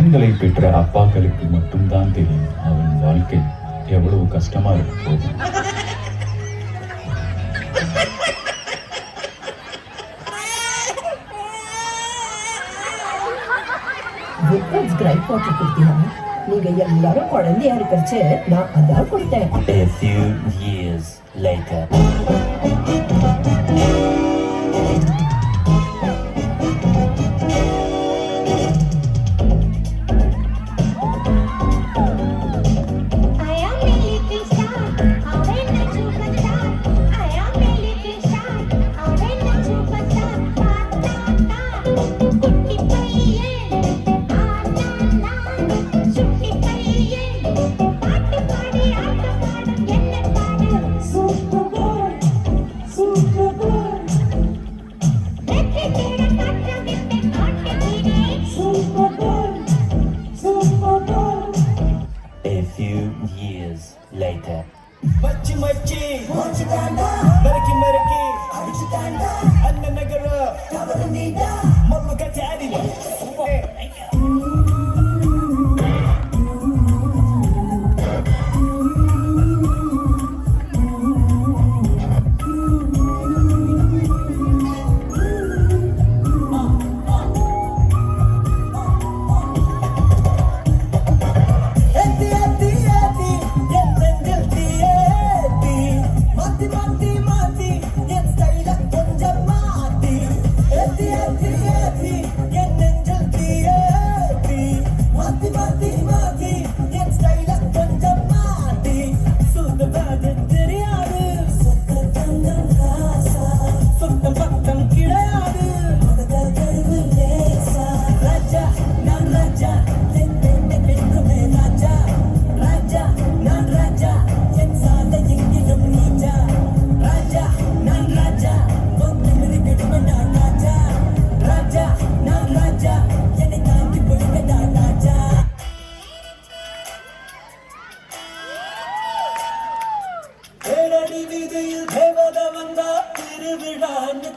மகன்களை பெற்ற அப்பாக்களுக்கு மட்டும்தான் தெரியும் அவன் வாழ்க்கை எவ்வளவு கஷ்டமா இருக்க போகுது. நீங்க எல்லாரும் குழந்தையா இருக்கிறச்சு நான் அதான் கொடுத்தேன். A few years later. A few years later. மச்சி மச்சி மரக்கி மரக்கி அண்ணன் நகர மம்ம கச்சாரி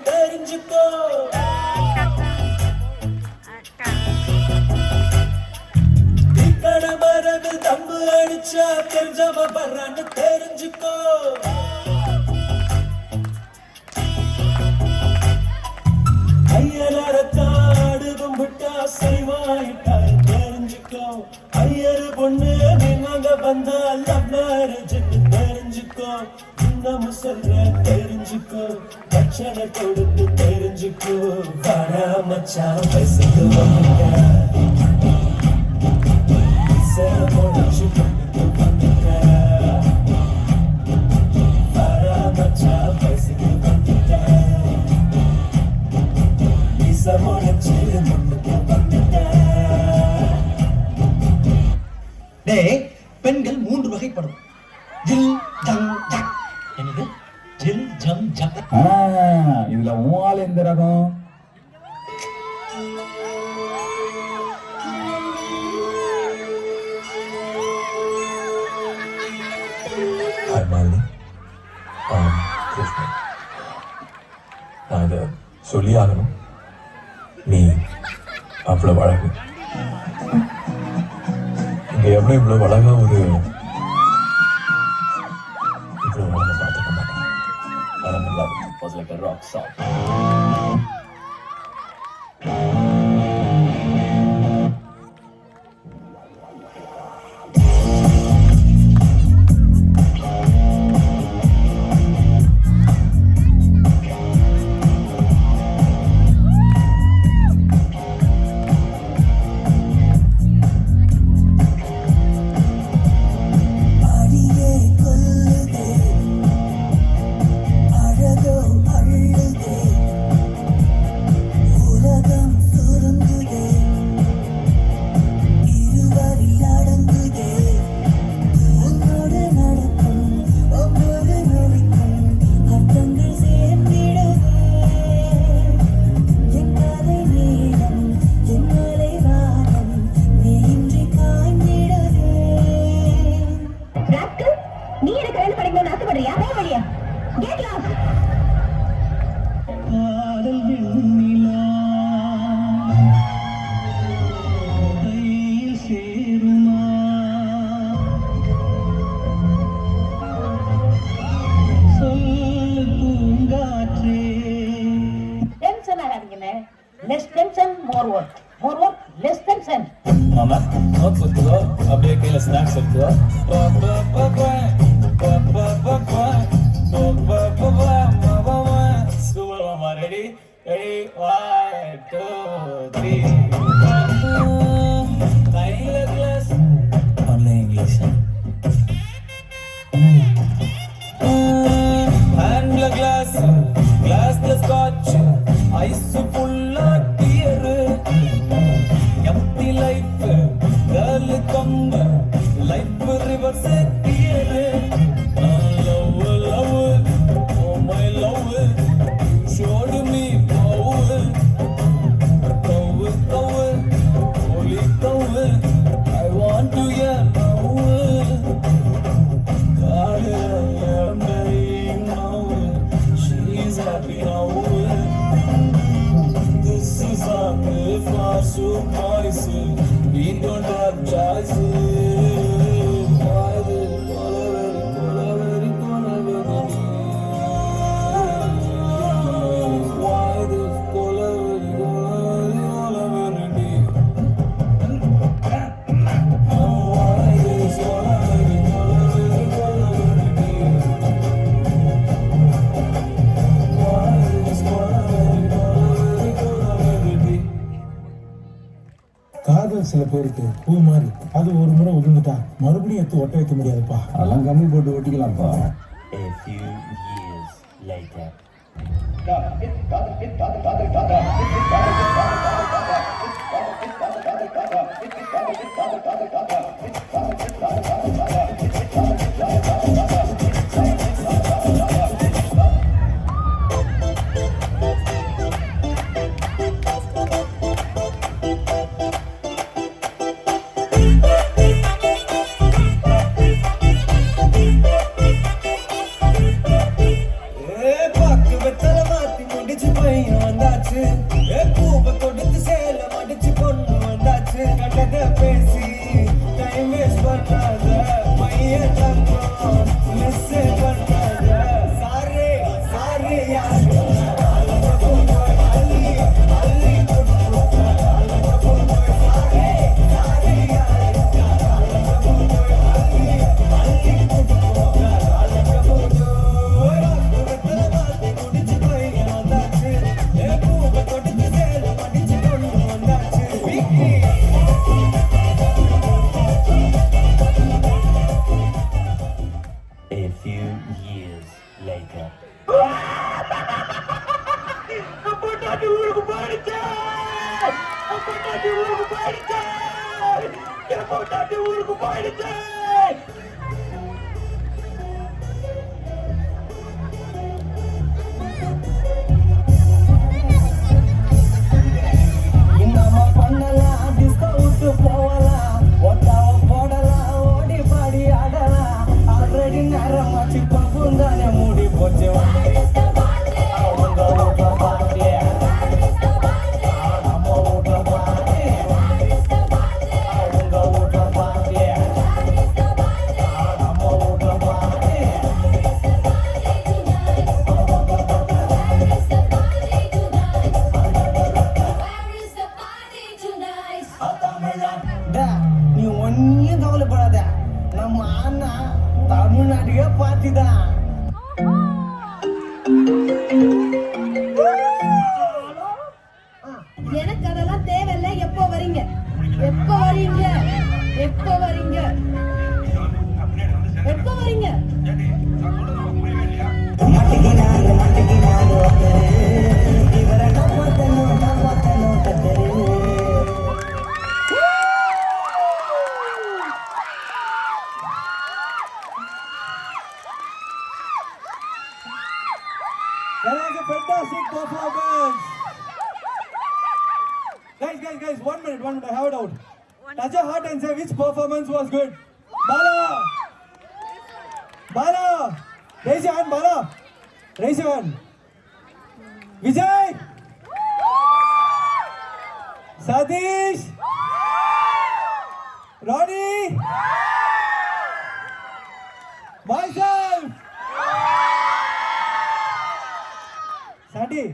தெரிஞ்சுக்கோ. இக்கட மரபில் தம்பு அடிச்சா தெரிஞ்சவ வர்றான்னு தெரிஞ்சுக்கோ. ஐயனார காடு கும்பிட்டா செய்வாயிட்டா தெரிஞ்சுக்கோ. ஐயரு பொண்ணு நீங்க வந்தா லவ் மேரேஜ் தெரிஞ்சுக்கோ. நம்ம சொல்ற தெரிஞ்சுக்கோ. தட்சண கொடுத்து தெரிஞ்சுக்கோ. வர மச்சான் வயசுக்கு வந்துட்ட முடிச்சு வந்துட்ட. வர மச்சான் வயசுக்கு வந்துட்ட முடிச்சு வந்துட்ட. டேய், பெண்கள் 3 வகைப்படும். ஜில் ஜங் ஜக். என்னது? ஜில் ஜம் ஜக். இதுல உன் எந்த ரகம்? நான் இதை சொல்லி ஆகணும். நீ அவ்வளவு அழகு. இங்க எவ்வளவு இவ்வளவு அழகா ஒரு இவ்வளவு அழகை பார்த்துக்க மாட்டேன். Was like a rock song. less tension, more work. More work, less tension. மாமா நோட்ஸ் எடுத்துக்கோ அப்படியே கையில ஸ்நாக்ஸ் எடுத்துக்கோ சூப்பர் மாமா ரெடி ரெடி 1 2 3 கையில கிளாஸ் ஒன்லி இங்கிலீஷ் ஹேண்ட்ல கிளாஸ் கிளாஸ்ல ஸ்காட்ச் ஐஸ் ஃபுல்லா dear empty life girl come life reverse gear love love oh my love showed me power holy cow I want to hear now God I am dying now she's happy now this is a for so boys we don't have choice why the காதல் சில பேருக்கு பூ மாதிரி அது ஒரு முறை உதிர்ந்துட்டா மறுபடியும் எடுத்து ஒட்ட வைக்க முடியாதுப்பா. அதெல்லாம் கம்மி போட்டு ஒட்டிக்கலாம்ப்பா. A few years later. A few years later. நீ ஒன்னும் கவலைப்படாத, நம்ம அண்ணா தமிழ்நாட்டையே பார்த்துதான். எனக்கு அதெல்லாம் தேவையில்லை. எப்போ வரீங்க? எப்போ வரீங்க? எப்போ வரீங்க? எப்போ வரீங்க? That was a fantastic performance. Guys, 1 minute, I have it out. Touch your heart and say which performance was good. Bala, raise your hand, Bala. Raise your hand. Vijay, Satish, Ronnie, myself. Sandy,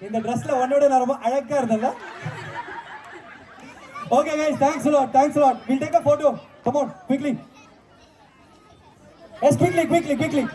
இந்த ட்ரெஸ்ல உன்னோட நான் ரொம்ப அழகா இருந்தேன்ல. Okay guys, thanks a lot, thanks a lot. We'll take a photo. Come on, quickly. Yes, quickly.